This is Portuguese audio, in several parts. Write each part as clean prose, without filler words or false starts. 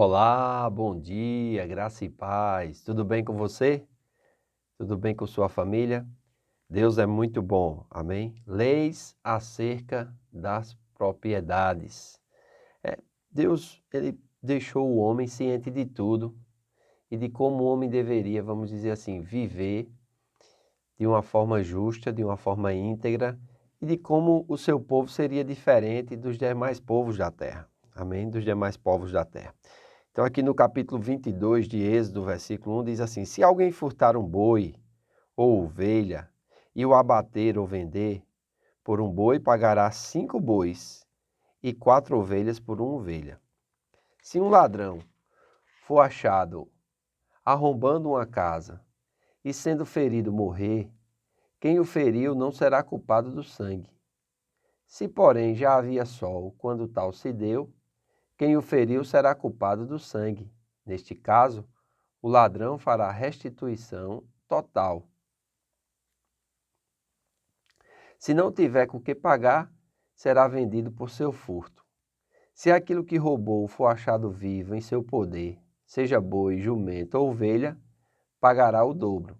Olá, bom dia, graça e paz. Tudo bem com você? Tudo bem com sua família? Deus é muito bom, amém? Leis acerca das propriedades. É, Deus, ele deixou o homem ciente de tudo e de como o homem deveria, vamos dizer assim, viver de uma forma justa, de uma forma íntegra e de como o seu povo seria diferente dos demais povos da terra, amém? Dos demais povos da terra. Então, aqui no capítulo 22 de Êxodo, versículo 1, diz assim: Se alguém furtar um boi ou ovelha e o abater ou vender, por um boi pagará 5 bois e 4 ovelhas por uma ovelha. Se um ladrão for achado arrombando uma casa e sendo ferido morrer, quem o feriu não será culpado do sangue. Se, porém, já havia sol quando tal se deu, quem o feriu será culpado do sangue. Neste caso, o ladrão fará restituição total. Se não tiver com que pagar, será vendido por seu furto. Se aquilo que roubou for achado vivo em seu poder, seja boi, jumento ou ovelha, pagará o dobro.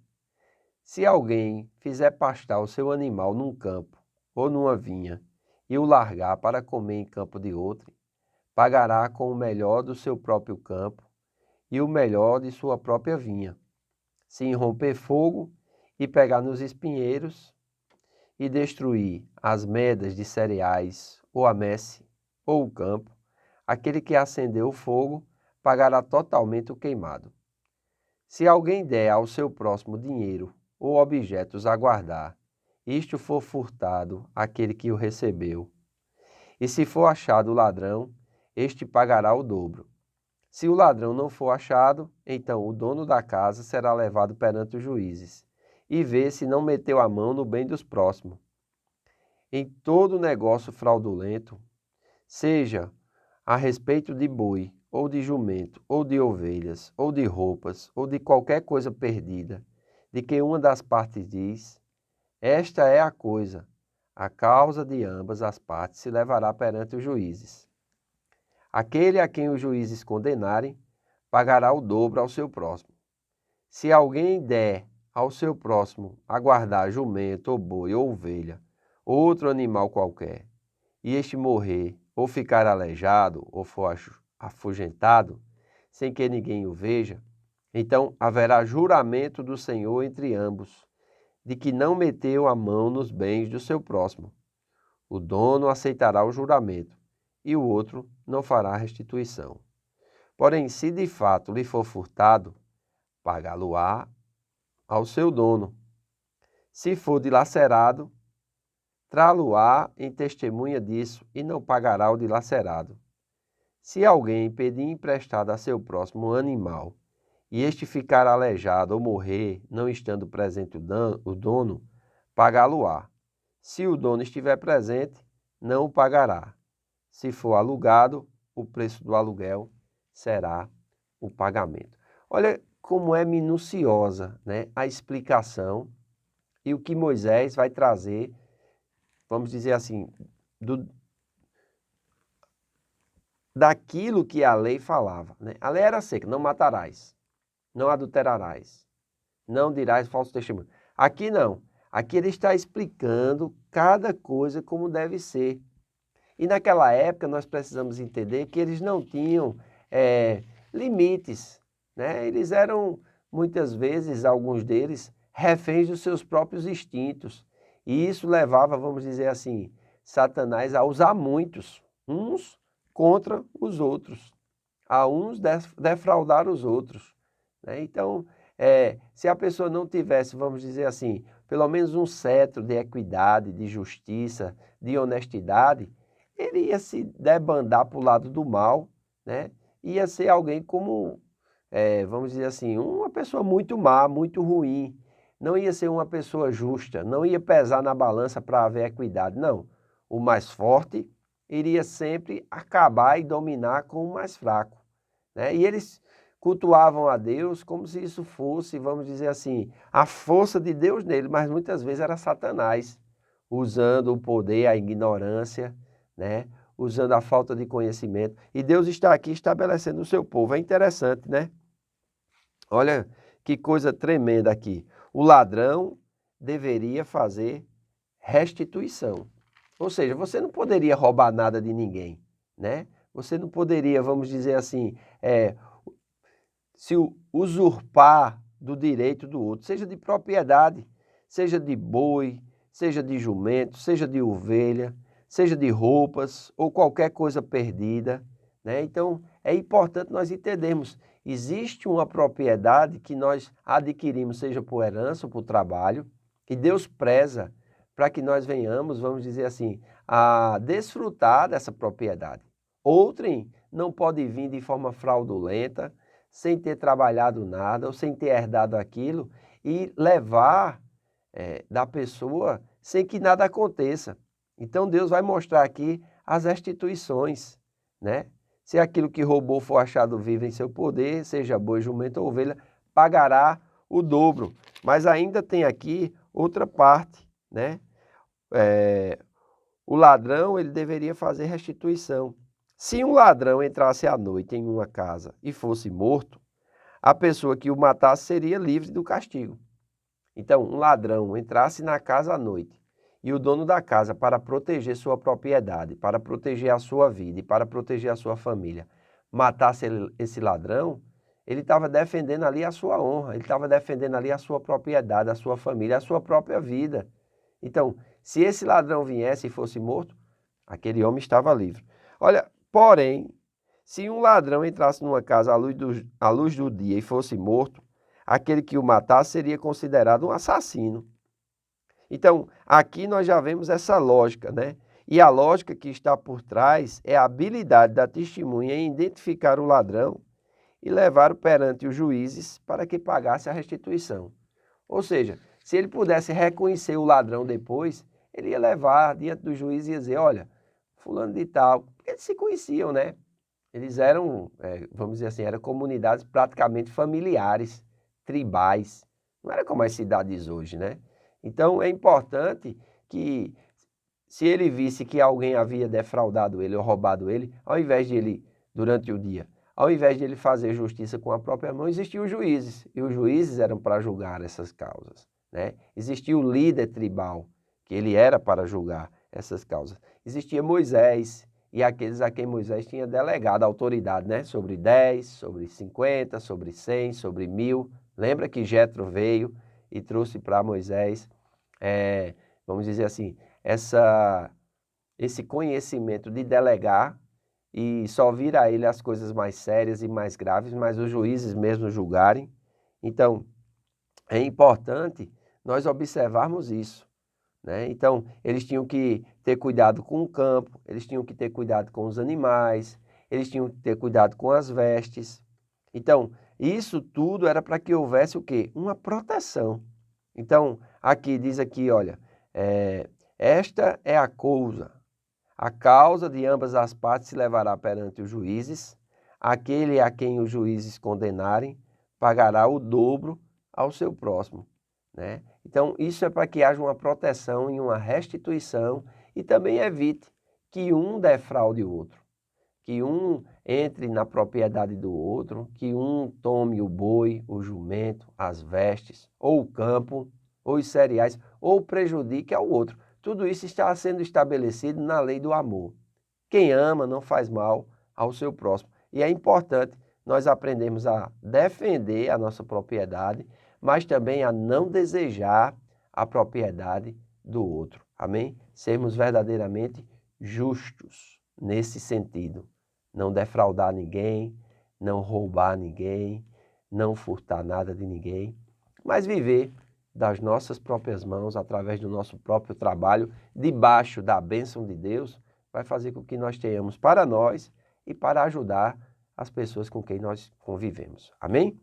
Se alguém fizer pastar o seu animal num campo ou numa vinha e o largar para comer em campo de outro, pagará com o melhor do seu próprio campo e o melhor de sua própria vinha. Se irromper fogo e pegar nos espinheiros e destruir as medas de cereais ou a messe ou o campo, aquele que acendeu o fogo pagará totalmente o queimado. Se alguém der ao seu próximo dinheiro ou objetos a guardar, isto for furtado àquele que o recebeu. E se for achado o ladrão, este pagará o dobro. Se o ladrão não for achado, então o dono da casa será levado perante os juízes e vê se não meteu a mão no bem dos próximos. Em todo negócio fraudulento, seja a respeito de boi, ou de jumento, ou de ovelhas, ou de roupas, ou de qualquer coisa perdida, de que uma das partes diz, esta é a coisa, a causa de ambas as partes se levará perante os juízes. Aquele a quem os juízes condenarem, pagará o dobro ao seu próximo. Se alguém der ao seu próximo a guardar jumento, ou boi, ou ovelha, ou outro animal qualquer, e este morrer, ou ficar aleijado, ou for afugentado, sem que ninguém o veja, então haverá juramento do Senhor entre ambos, de que não meteu a mão nos bens do seu próximo. O dono aceitará o juramento, e o outro não fará restituição. Porém, se de fato lhe for furtado, pagá-lo-á ao seu dono. Se for dilacerado, trá-lo-á em testemunha disso e não pagará o dilacerado. Se alguém pedir emprestado a seu próximo um animal e este ficar aleijado ou morrer, não estando presente o dono, pagá-lo-á. Se o dono estiver presente, não o pagará. Se for alugado, o preço do aluguel será o pagamento. Olha como é minuciosa, né, a explicação e o que Moisés vai trazer, vamos dizer assim, daquilo que a lei falava, né? A lei era seca, não matarás, não adulterarás, não dirás falso testemunho. Aqui não, aqui ele está explicando cada coisa como deve ser. E naquela época nós precisamos entender que eles não tinham limites, né? Eles eram, muitas vezes, alguns deles, reféns dos seus próprios instintos. E isso levava, vamos dizer assim, Satanás a usar muitos, uns contra os outros, a uns defraudar os outros, né? Então, se a pessoa não tivesse, vamos dizer assim, pelo menos um cetro de equidade, de justiça, de honestidade, ele ia se debandar para o lado do mal, né? Ia ser alguém como, vamos dizer assim, uma pessoa muito má, muito ruim. Não ia ser uma pessoa justa, não ia pesar na balança para haver equidade, não. O mais forte iria sempre acabar e dominar com o mais fraco, né? E eles cultuavam a Deus como se isso fosse, vamos dizer assim, a força de Deus nele, mas muitas vezes era Satanás, usando o poder, a ignorância, né? usando a falta de conhecimento. E Deus está aqui estabelecendo o seu povo. É interessante, né? Olha que coisa tremenda aqui. O ladrão deveria fazer restituição. Ou seja, você não poderia roubar nada de ninguém, né? Você não poderia, vamos dizer assim, se usurpar do direito do outro, seja de propriedade, seja de boi, seja de jumento, seja de ovelha, seja de roupas ou qualquer coisa perdida, né? Então, é importante nós entendermos, existe uma propriedade que nós adquirimos, seja por herança ou por trabalho, que Deus preza para que nós venhamos, vamos dizer assim, a desfrutar dessa propriedade. Outrem não pode vir de forma fraudulenta, sem ter trabalhado nada ou sem ter herdado aquilo e levar da pessoa sem que nada aconteça. Então Deus vai mostrar aqui as restituições, né? Se aquilo que roubou for achado vivo em seu poder, seja boi, jumento ou ovelha, pagará o dobro. Mas ainda tem aqui outra parte, né? O ladrão, ele deveria fazer restituição. Se um ladrão entrasse à noite em uma casa e fosse morto, a pessoa que o matasse seria livre do castigo. Então, um ladrão entrasse na casa à noite e o dono da casa, para proteger sua propriedade, para proteger a sua vida e para proteger a sua família, matasse esse ladrão, ele estava defendendo ali a sua honra, ele estava defendendo ali a sua propriedade, a sua família, a sua própria vida. Então, se esse ladrão viesse e fosse morto, aquele homem estava livre. Olha, porém, se um ladrão entrasse numa casa à luz do dia e fosse morto, aquele que o matasse seria considerado um assassino. Então, aqui nós já vemos essa lógica, né? E a lógica que está por trás é a habilidade da testemunha em identificar o ladrão e levar-o perante os juízes para que pagasse a restituição. Ou seja, se ele pudesse reconhecer o ladrão depois, ele ia levar diante do juiz e ia dizer, olha, fulano de tal, porque eles se conheciam, né? Eles eram, vamos dizer assim, eram comunidades praticamente familiares, tribais. Não era como as cidades hoje, né? Então, é importante que, se ele visse que alguém havia defraudado ele ou roubado ele, ao invés de ele, durante o dia, ao invés de ele fazer justiça com a própria mão, existiam os juízes. E os juízes eram para julgar essas causas, né? Existia o líder tribal, que ele era para julgar essas causas. Existia Moisés, e aqueles a quem Moisés tinha delegado a autoridade, né? Sobre 10, sobre 50, sobre 100, sobre 1000. Lembra que Jetro veio e trouxe para Moisés, vamos dizer assim, esse conhecimento de delegar e só vir a ele as coisas mais sérias e mais graves, mas os juízes mesmo julgarem. Então, é importante nós observarmos isso, né? Então, eles tinham que ter cuidado com o campo, eles tinham que ter cuidado com os animais, eles tinham que ter cuidado com as vestes. Então, isso tudo era para que houvesse o quê? Uma proteção. Então, aqui diz aqui, olha, esta é a causa de ambas as partes se levará perante os juízes, aquele a quem os juízes condenarem pagará o dobro ao seu próximo, né? Então, isso é para que haja uma proteção e uma restituição e também evite que um defraude o outro, que um entre na propriedade do outro, que um tome o boi, o jumento, as vestes, ou o campo, ou os cereais, ou prejudique ao outro. Tudo isso está sendo estabelecido na lei do amor. Quem ama não faz mal ao seu próximo. E é importante nós aprendermos a defender a nossa propriedade, mas também a não desejar a propriedade do outro. Amém? Sermos verdadeiramente justos nesse sentido. Não defraudar ninguém, não roubar ninguém, não furtar nada de ninguém, mas viver das nossas próprias mãos, através do nosso próprio trabalho, debaixo da bênção de Deus, vai fazer com que nós tenhamos para nós e para ajudar as pessoas com quem nós convivemos. Amém?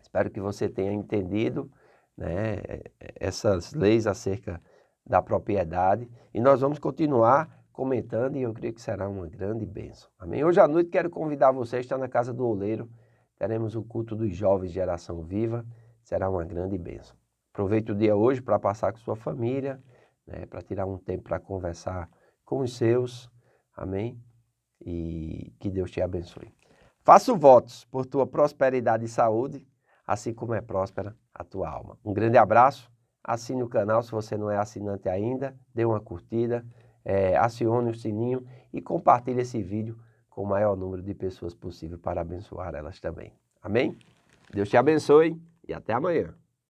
Espero que você tenha entendido, né, essas leis acerca da propriedade e nós vamos continuar comentando e eu creio que será uma grande bênção. Amém? Hoje à noite quero convidar você a estar na Casa do Oleiro, teremos o culto dos jovens Geração Viva, será uma grande bênção. Aproveite o dia hoje para passar com sua família, né, para tirar um tempo para conversar com os seus, Amém? E que Deus te abençoe. Faço votos por tua prosperidade e saúde, assim como é próspera a tua alma. Um grande abraço, assine o canal se você não é assinante ainda, dê uma curtida, acione o sininho e compartilhe esse vídeo com o maior número de pessoas possível para abençoar elas também. Amém? Deus te abençoe e até amanhã.